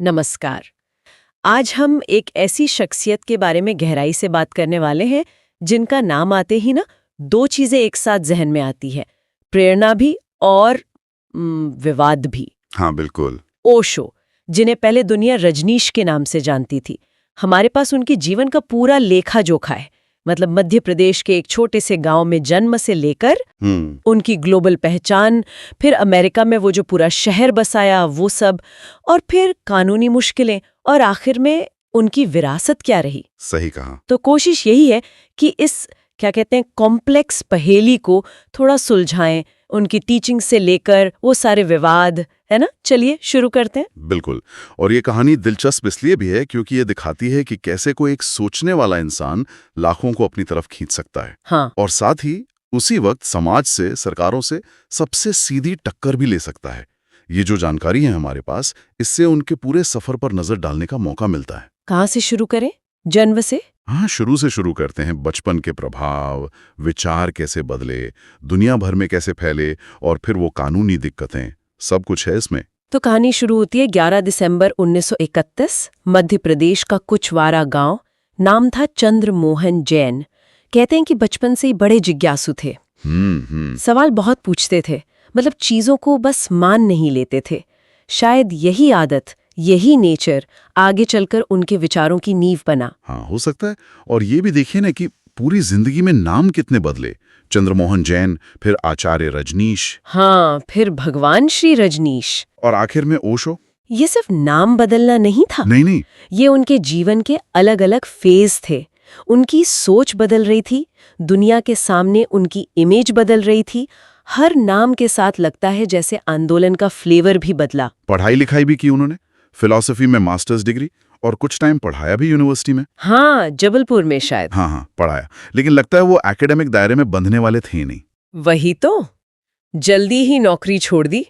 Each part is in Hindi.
नमस्कार। आज हम एक ऐसी शख्सियत के बारे में गहराई से बात करने वाले हैं जिनका नाम आते ही ना दो चीजें एक साथ जहन में आती है, प्रेरणा भी और विवाद भी। हाँ बिल्कुल। ओशो, जिन्हें पहले दुनिया रजनीश के नाम से जानती थी। हमारे पास उनके जीवन का पूरा लेखा जोखा है। मतलब मध्य प्रदेश के एक छोटे से गांव में जन्म से लेकर उनकी ग्लोबल पहचान, फिर अमेरिका में वो जो पूरा शहर बसाया वो सब, और फिर कानूनी मुश्किलें, और आखिर में उनकी विरासत क्या रही। सही कहा। तो कोशिश यही है कि इस क्या कहते हैं कॉम्प्लेक्स पहेली को थोड़ा सुलझाएं, उनकी टीचिंग से लेकर वो सारे विवाद, है ना। चलिए शुरू करते हैं। बिल्कुल। और ये कहानी दिलचस्प इसलिए भी है क्योंकि ये दिखाती है कि कैसे कोई एक सोचने वाला इंसान लाखों को अपनी तरफ खींच सकता है। हाँ। और साथ ही उसी वक्त समाज से, सरकारों से सबसे सीधी टक्कर भी ले सकता है। ये जो जानकारी है हमारे पास, इससे उनके पूरे सफर पर नजर डालने का मौका मिलता है। कहाँ से शुरू करें? जन्म से? हाँ, शुरू से शुरू करते हैं। बचपन के प्रभाव, विचार कैसे बदले, दुनिया भर में कैसे फैले, और फिर वो कानूनी दिक्कतें, सब कुछ है इसमें। तो कहानी शुरू होती है 11 दिसंबर 1931, मध्य प्रदेश का कुचवारा गांव। नाम था चंद्र मोहन जैन। कहते हैं कि बचपन से ही बड़े जिज्ञासु थे। सवाल बहुत पूछते थे, मतलब चीजों को बस मान नहीं लेते थे। शायद यही आदत, यही नेचर आगे चलकर उनके विचारों की नींव बना। हाँ, हो सकता है। और ये भी देखिए ना कि पूरी जिंदगी में नाम कितने बदले। चंद्रमोहन जैन, फिर आचार्य रजनीश, हाँ, फिर भगवान श्री रजनीश, और आखिर में ओशो। ये सिर्फ नाम बदलना नहीं था। नहीं, ये उनके जीवन के अलग अलग फेज थे। उनकी सोच बदल रही थी, दुनिया के सामने उनकी इमेज बदल रही थी। हर नाम के साथ लगता है जैसे आंदोलन का फ्लेवर भी बदला। पढ़ाई लिखाई भी की उन्होंने, फिलॉसफी में मास्टर्स डिग्री, और कुछ टाइम पढ़ाया भी यूनिवर्सिटी में। हाँ, जबलपुर में शायद। हाँ, पढ़ाया। लेकिन लगता है वो एकेडमिक दायरे में बंधने वाले थे ही नहीं। वही तो, जल्दी ही नौकरी छोड़ दी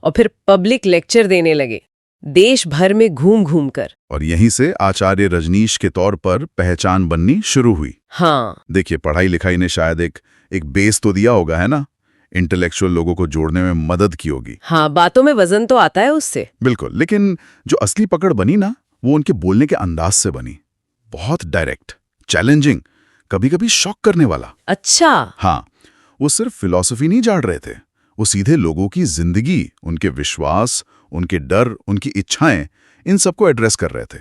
और फिर पब्लिक लेक्चर देने लगे, देश भर में घूम घूम कर। और यहीं से आचार्य रजनीश के तौर पर पहचान बननी शुरू हुई। हाँ, देखिए, पढ़ाई लिखाई ने शायद एक बेस तो दिया होगा, है ना। इंटेलेक्चुअल लोगों को जोड़ने में मदद की होगी। हाँ, बातों में वजन तो आता है उससे। बिल्कुल। लेकिन जो असली पकड़ बनी ना, वो उनके बोलने के अंदाज से बनी। बहुत डायरेक्ट, चैलेंजिंग, कभी-कभी शॉक करने वाला। अच्छा। हाँ, वो सिर्फ फिलॉसफी नहीं झाड़ रहे थे, वो सीधे लोगों की जिंदगी, उनके विश्वास, उनके डर, उनकी इच्छाएं, इन सबको एड्रेस कर रहे थे।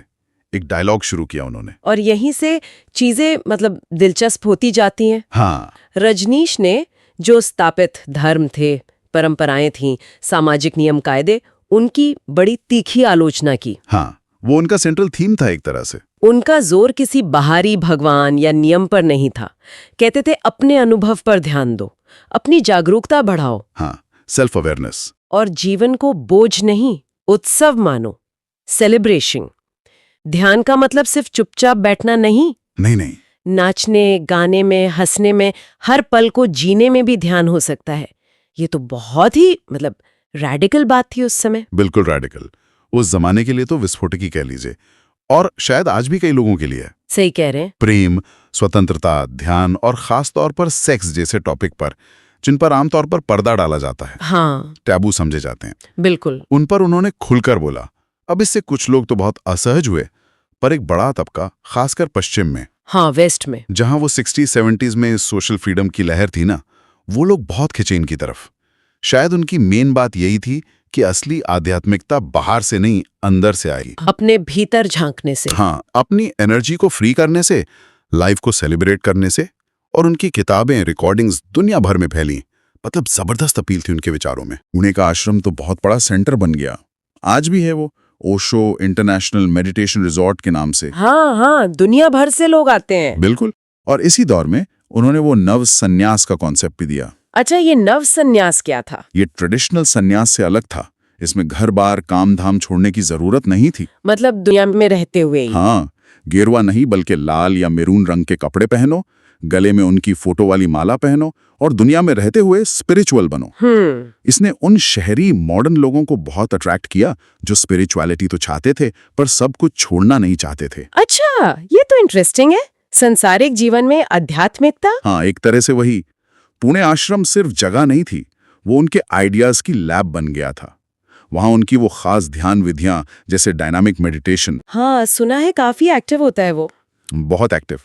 एक डायलॉग शुरू किया उन्होंने। और यहीं से चीजें मतलब दिलचस्प होती जाती हैं। हाँ। रजनीश ने जो स्थापित धर्म थे, परंपराएं थीं, सामाजिक नियम कायदे, उनकी बड़ी तीखी आलोचना की। हाँ, वो उनका सेंट्रल थीम था एक तरह से। उनका जोर किसी बाहरी भगवान या नियम पर नहीं था। कहते थे अपने अनुभव पर ध्यान दो, अपनी जागरूकता बढ़ाओ। हाँ, सेल्फ अवेयरनेस। और जीवन को बोझ नहीं, उत्सव मानो, सेलिब्रेशन। ध्यान का मतलब सिर्फ चुपचाप बैठना नहीं। नहीं। नाचने, गाने में, हंसने में, हर पल को जीने में भी ध्यान हो सकता है। ये तो बहुत ही मतलब रैडिकल बात थी उस समय। बिल्कुल रैडिकल। उस जमाने के लिए तो विस्फोटक ही कह लीजिए, और शायद आज भी कई लोगों के लिए है। सही कह रहे हैं। प्रेम, स्वतंत्रता, ध्यान, और खास तौर पर सेक्स जैसे टॉपिक पर, जिन पर आमतौर पर पर्दा डाला जाता है, हाँ, टैबू समझे जाते हैं, बिल्कुल, उन पर उन्होंने खुलकर बोला। अब इससे कुछ लोग तो बहुत असहज हुए, पर एक बड़ा तबका, खासकर पश्चिम में, हाँ, वेस्ट में, जहां वो 60-70s में सोशल फ्रीडम की लहर थी ना, वो लोग बहुत खिंचे इनकी तरफ। शायद उनकी मेन बात यही थी कि असली आध्यात्मिकता बाहर से नहीं, अंदर से आएगी, अपने भीतर झांकने से। हाँ, अपनी एनर्जी को फ्री करने से, लाइफ को सेलिब्रेट करने से। और उनकी किताबें, रिकॉर्डिंग्स दुनिया भर में फैली। मतलब जबरदस्त अपील थी उनके विचारों में। पुणे का आश्रम तो बहुत बड़ा सेंटर बन गया, आज भी है वो, ओशो इंटरनेशनल मेडिटेशन रिजॉर्ट के नाम से। हाँ, दुनिया भर से लोग आते हैं। बिल्कुल। और इसी दौर में उन्होंने वो नव संन्यास का कॉन्सेप्ट भी दिया। अच्छा, ये नव संन्यास क्या था? ये ट्रेडिशनल संन्यास से अलग था। इसमें घर बार, काम धाम छोड़ने की जरूरत नहीं थी। मतलब दुनिया में रहते हुए ही? हाँ, गेरुआ नहीं बल्कि लाल या मेरून रंग के कपड़े पहनो, गले में उनकी फोटो वाली माला पहनो, और दुनिया में रहते हुए स्पिरिचुअल बनो। इसने उन शहरी मॉडर्न लोगों को बहुत अट्रैक्ट किया, जो स्पिरिचुअलिटी तो चाहते थे पर सब कुछ छोड़ना नहीं चाहते थे। अच्छा, ये तो इंटरेस्टिंग है। संसारिक जीवन में आध्यात्मिकता। हाँ, एक तरह से वही। पुणे आश्रम सिर्फ जगह नहीं थी, वो उनके आइडियाज की लैब बन गया था। वहाँ उनकी वो खास ध्यान विधियां जैसे डायनामिक मेडिटेशन, हाँ, सुना है काफी एक्टिव होता है वो। बहुत एक्टिव,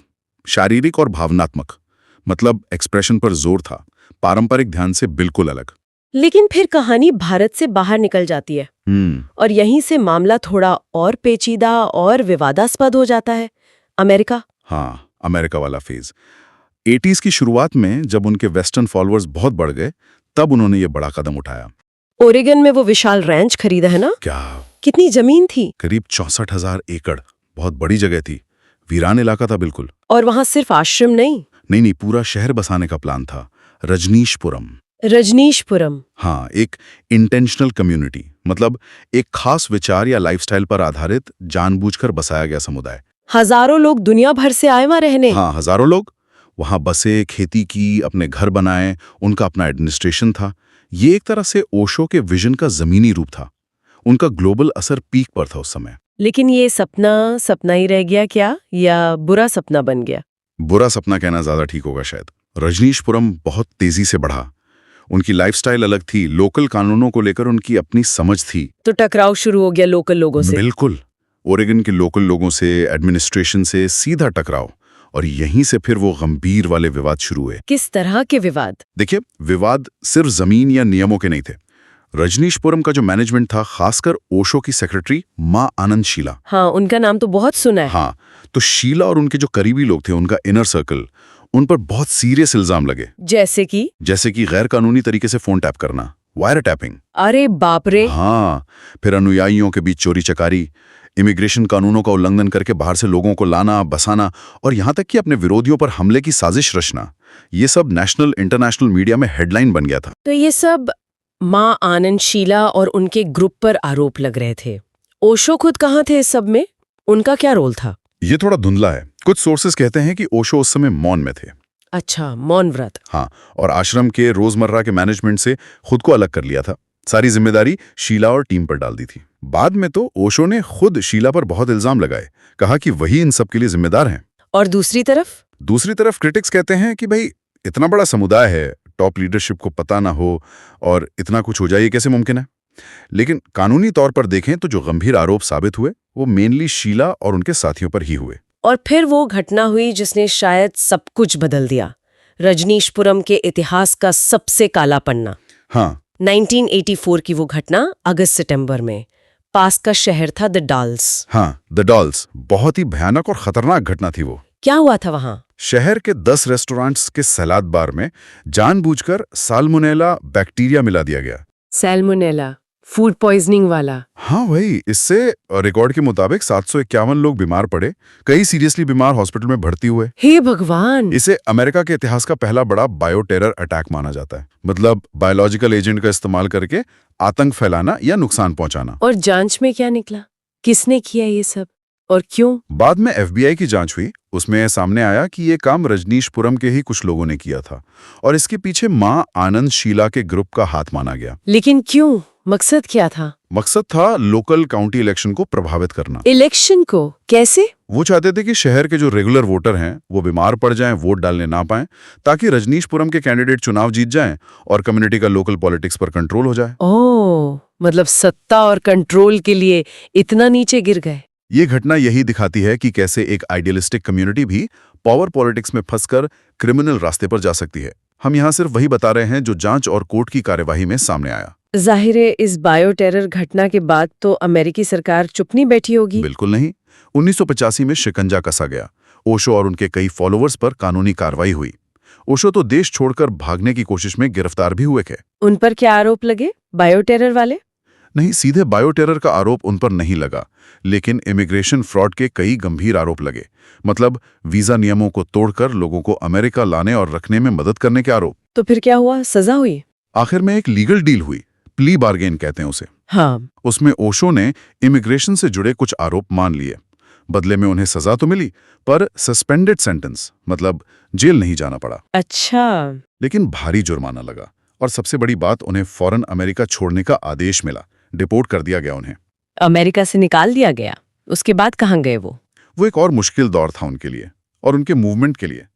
शारीरिक और भावनात्मक, मतलब एक्सप्रेशन पर जोर था, पारंपरिक ध्यान से बिल्कुल अलग। लेकिन फिर कहानी भारत से बाहर निकल जाती है और यहीं से मामला थोड़ा और पेचीदा और विवादास्पद हो जाता है। अमेरिका। हाँ, अमेरिका वाला फेज 80s की शुरुआत में जब उनके वेस्टर्न फॉलोअर्स बहुत बढ़ गए, तब उन्होंने ये बड़ा कदम उठाया। ओरेगन में वो विशाल रैंच खरीदा है ना? क्या? कितनी जमीन थी? करीब 64,000 एकड़, बहुत बड़ी जगह थी, वीरान इलाका था बिल्कुल। और वहां सिर्फ आश्रम नहीं, नहीं, पूरा शहर बसाने का प्लान था। रजनीशपुरम। रजनीशपुरम। हाँ, एक इंटेंशनल कम्युनिटी, मतलब एक खास विचार या लाइफस्टाइल पर आधारित जानबूझकर बसाया गया समुदाय। हजारों लोग दुनिया भर से आए वहां रहने। हाँ, हजारों लोग वहां बसे, खेती की, अपने घर बनाए, उनका अपना एडमिनिस्ट्रेशन था। ये एक तरह से ओशो के विजन का जमीनी रूप था। उनका ग्लोबल असर पीक पर था उस समय। लेकिन ये सपना ही रह गया क्या, या बुरा सपना बन गया? बुरा सपना कहना ज्यादा ठीक होगा शायद। रजनीशपुरम बहुत तेजी से बढ़ा। उनकी लाइफस्टाइल अलग थी, लोकल कानूनों को लेकर उनकी अपनी समझ थी। तो टकराव शुरू हो गया लोकल लोगों से। बिल्कुल, ओरेगन के लोकल लोगों से, एडमिनिस्ट्रेशन से सीधा टकराव, और यहीं से फिर वो गंभीर वाले विवाद शुरू हुए। किस तरह के विवाद? देखिए, विवाद सिर्फ जमीन या नियमों के नहीं थे। रजनीशपुरम का जो मैनेजमेंट था, खासकर ओशो की सेक्रेटरी माँ आनंद शीला। हाँ, उनका नाम तो बहुत सुना है। हाँ, तो शीला और उनके जो करीबी लोग थे, उनका इनर सर्कल, उन पर बहुत सीरियस इल्जाम लगे। जैसे कि गैर कानूनी तरीके से फोन टैप करना, वायर टैपिंग। अरे बाप रे। हाँ, फिर अनुयायियों के बीच चोरी चकारी, इमिग्रेशन कानूनों का उल्लंघन करके बाहर से लोगों को लाना, बसाना, और यहां तक कि अपने विरोधियों पर हमले की साजिश रचना। ये सब नेशनल इंटरनेशनल मीडिया में हेडलाइन बन गया था। तो ये सब माँ आनंद शीला और उनके ग्रुप पर आरोप लग रहे थे। ओशो खुद कहाँ थे इस सब में? उनका क्या रोल था? ये थोड़ा धुंधला है। कुछ सोर्सेस कहते हैं कि ओशो उस समय मौन में थे। अच्छा, मौन व्रत। हाँ, और आश्रम के रोजमर्रा के मैनेजमेंट से खुद को अलग कर लिया था। सारी जिम्मेदारी शीला और टीम पर डाल दी थी। बाद में तो ओशो ने खुद शीला पर बहुत इल्जाम लगाए, कहा कि वही इन सब के लिए जिम्मेदार हैं। और दूसरी तरफ क्रिटिक्स कहते हैं कि भाई, इतना बड़ा समुदाय है, टॉप लीडरशिप को पता ना हो और इतना कुछ हो जाए, ये कैसे मुमकिन है? लेकिन कानूनी तौर पर देखें तो जो गंभीर आरोप साबित हुए, वो मेनली शीला और उनके साथियों पर ही हुए। और फिर वो घटना हुई जिसने शायद सब कुछ बदल दिया, रजनीशपुरम के इतिहास का सबसे काला पन्ना। हाँ, 1984 की वो घटना, अगस्त-सितंबर में। पास का शहर था द डॉल्स। हाँ, द डॉल्स। बहुत ही भयानक और खतरनाक घटना थी वो। क्या हुआ था वहां? शहर के 10 रेस्टोरेंट्स के सलाद बार में जानबूझकर साल्मोनेला बैक्टीरिया मिला दिया गया। सैल्मोनेला, फूड पॉइजनिंग वाला। हाँ वही। इससे रिकॉर्ड के मुताबिक 751 लोग बीमार पड़े, कई सीरियसली बीमार हॉस्पिटल में भर्ती हुए। हे भगवान! इसे अमेरिका के इतिहास का पहला बड़ा बायो टेरर अटैक माना जाता है। मतलब बायोलॉजिकल एजेंट का इस्तेमाल करके आतंक फैलाना या नुकसान पहुंचाना। और जांच में क्या निकला? किसने किया ये सब और क्यों? बाद में FBI की जांच हुई, उसमें सामने आया कि ये काम रजनीशपुरम के ही कुछ लोगों ने किया था और इसके पीछे माँ आनंद शीला के ग्रुप का हाथ माना गया। लेकिन क्यों? मकसद क्या था? मकसद था लोकल काउंटी इलेक्शन को प्रभावित करना। इलेक्शन को कैसे? वो चाहते थे कि शहर के जो रेगुलर वोटर हैं वो बीमार पड़ जाएं, वोट डालने ना पाएं, ताकि रजनीशपुरम के कैंडिडेट चुनाव जीत जाएं और कम्युनिटी का लोकल पॉलिटिक्स पर कंट्रोल हो जाए। ओह, मतलब सत्ता और कंट्रोल के लिए इतना नीचे गिर गए। ये घटना यही दिखाती है कि कैसे एक आइडियलिस्टिक कम्युनिटी भी पावर पॉलिटिक्स में फंसकर क्रिमिनल रास्ते पर जा सकती है। हम यहाँ सिर्फ वही बता रहे हैं जो जांच और कोर्ट की कार्यवाही में सामने आया। जाहिर है इस बायो टेरर घटना के बाद तो अमेरिकी सरकार चुप नहीं बैठी होगी। बिल्कुल नहीं। 1985 में शिकंजा कसा गया। ओशो और उनके कई फॉलोअर्स पर कानूनी कार्रवाई हुई। ओशो तो देश छोड़कर भागने की कोशिश में गिरफ्तार भी हुए थे। उन पर क्या आरोप लगे? बायो टेरर वाले? नहीं, सीधे बायो टेरर का आरोप उन पर नहीं लगा, लेकिन इमिग्रेशन फ्रॉड के कई गंभीर आरोप लगे। मतलब वीजा नियमों को तोड़कर लोगों को अमेरिका लाने और रखने में मदद करने के आरोप। तो फिर क्या हुआ? सजा हुई? आखिर में एक लीगल डील हुई, प्ली बार्गेन कहते हैं उसे। हाँ। उसमें ओशो ने इमिग्रेशन से जुड़े कुछ आरोप मान लिए। बदले में उन्हें सजा तो मिली, पर सस्पेंडेड सेंटेंस, मतलब जेल नहीं जाना पड़ा। अच्छा। लेकिन भारी जुर्माना लगा और सबसे बड़ी बात, उन्हें फौरन अमेरिका छोड़ने का आदेश मिला। डिपोर्ट कर दिया गया उन्हें। अमेरिका से निकाल दिया गया। उसके बाद कहाँ गए वो? वो एक और मुश्किल दौर था उनके लिए और उनके मूवमेंट के लिए।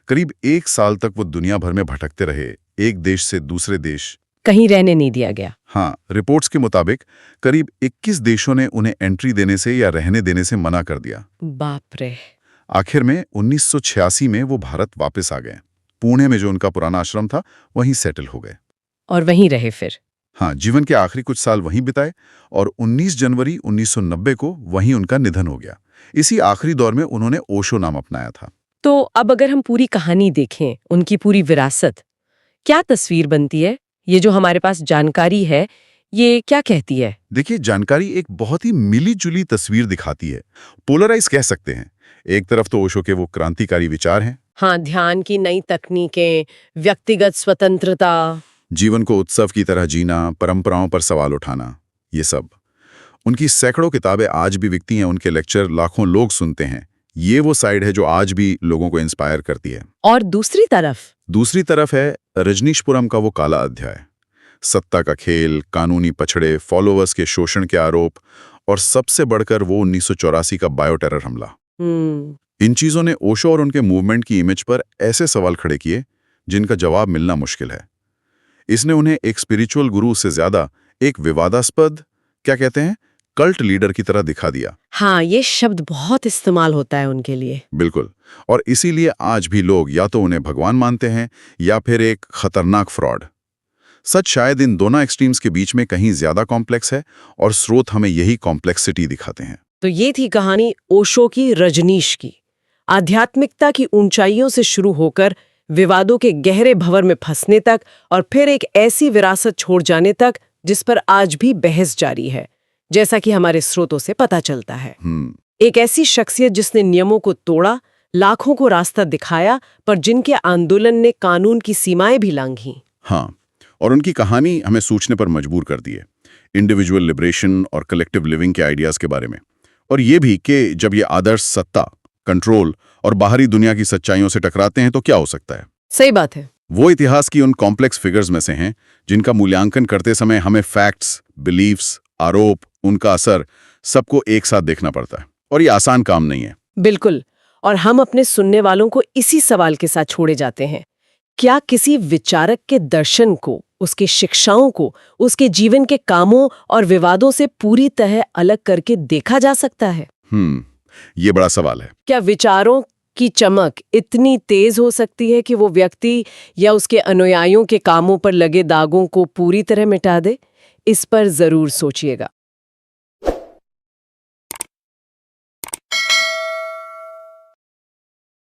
करीब 1 साल तक वो दुनिया भर में भटकते रहे, एक देश से दूसरे देश, कहीं रहने नहीं दिया गया। हाँ, रिपोर्ट्स के मुताबिक करीब 21 देशों ने उन्हें एंट्री देने से या रहने देने से मना कर दिया। बाप रे। आखिर में 1986 में वो भारत वापस आ गए। पुणे में जो उनका पुराना आश्रम था वहीं सेटल हो गए। और वहीं रहे फिर। हाँ, जीवन के आखिरी कुछ साल वहीं बिताए और 19 जनवरी 1990 को वहीं उनका निधन हो गया। इसी आखिरी दौर में उन्होंने ओशो नाम अपनाया था। तो अब अगर हम पूरी कहानी देखें, उनकी पूरी विरासत, क्या तस्वीर बनती है? ये जो हमारे पास जानकारी है, ये क्या कहती है? देखिए, जानकारी एक बहुत ही मिली-जुली तस्वीर दिखाती है। पोलराइज कह सकते हैं। एक तरफ तो ओशो के वो क्रांतिकारी विचार हैं। हाँ, ध्यान की नई तकनीकें, व्यक्तिगत स्वतंत्रता, जीवन को उत्सव की तरह जीना, परंपराओं पर सवाल उठाना, ये सब। उनकी सैकड़ों किताबें आज भी बिकती हैं, उनके लेक्चर लाखों लोग सुनते हैं। ये वो साइड है जो आज भी लोगों को इंस्पायर करती है। और दूसरी तरफ है रजनीशपुरम का वो काला अध्याय। सत्ता का खेल, कानूनी पछड़े, फॉलोअर्स के शोषण के आरोप और सबसे बढ़कर वो 1984 का बायो टेरर हमला। इन चीजों ने ओशो और उनके मूवमेंट की इमेज पर ऐसे सवाल खड़े किए जिनका जवाब मिलना मुश्किल है। इसने उन्हें एक स्पिरिचुअल गुरु से ज्यादा एक विवादास्पद, क्या कहते हैं, कल्ट लीडर की तरह दिखा दिया। हाँ, ये शब्द बहुत इस्तेमाल होता है उनके लिए। बिल्कुल। और इसीलिए आज भी लोग या तो उन्हें भगवान मानते हैं या फिर एक खतरनाक फ्रॉड। सच शायद इन दोनों एक्सट्रीम्स के बीच में कहीं ज्यादा कॉम्प्लेक्स है और स्रोत हमें यही कॉम्प्लेक्सिटी दिखाते हैं। तो ये थी कहानी ओशो की, रजनीश की। आध्यात्मिकता की ऊंचाइयों से शुरू होकर विवादों के गहरे भंवर में फंसने तक और फिर एक ऐसी विरासत छोड़ जाने तक जिस पर आज भी बहस जारी है, जैसा कि हमारे स्रोतों से पता चलता है। एक ऐसी शख्सियत जिसने नियमों को तोड़ा, लाखों को रास्ता दिखाया, पर जिनके आंदोलन ने कानून की सीमाएं भी लांघी। हाँ, और उनकी कहानी हमें सोचने पर मजबूर कर दी है, इंडिविजुअल लिबरेशन और कलेक्टिव लिविंग के आइडियाज के बारे में। और ये भी कि जब ये आदर्श सत्ता, कंट्रोल और बाहरी दुनिया की सच्चाइयों से टकराते हैं तो क्या हो सकता है। सही बात है। वो इतिहास की उन कॉम्प्लेक्स फिगर्स में से हैं जिनका मूल्यांकन करते समय हमें फैक्ट्स, बिलीफ्स, आरोप, उनका असर सबको एक साथ देखना पड़ता है। और ये आसान काम नहीं है। बिल्कुल। और हम अपने सुनने वालों को इसी सवाल के साथ छोड़े जाते हैं, क्या किसी विचारक के दर्शन को, उसकी शिक्षाओं को, उसके जीवन के कामों और विवादों से पूरी तरह अलग करके देखा जा सकता है? ये बड़ा सवाल है। क्या विचारों की चमक इतनी तेज हो सकती है कि वो व्यक्ति या उसके अनुयायियों के कामों पर लगे दागों को पूरी तरह मिटा दे? इस पर जरूर सोचिएगा।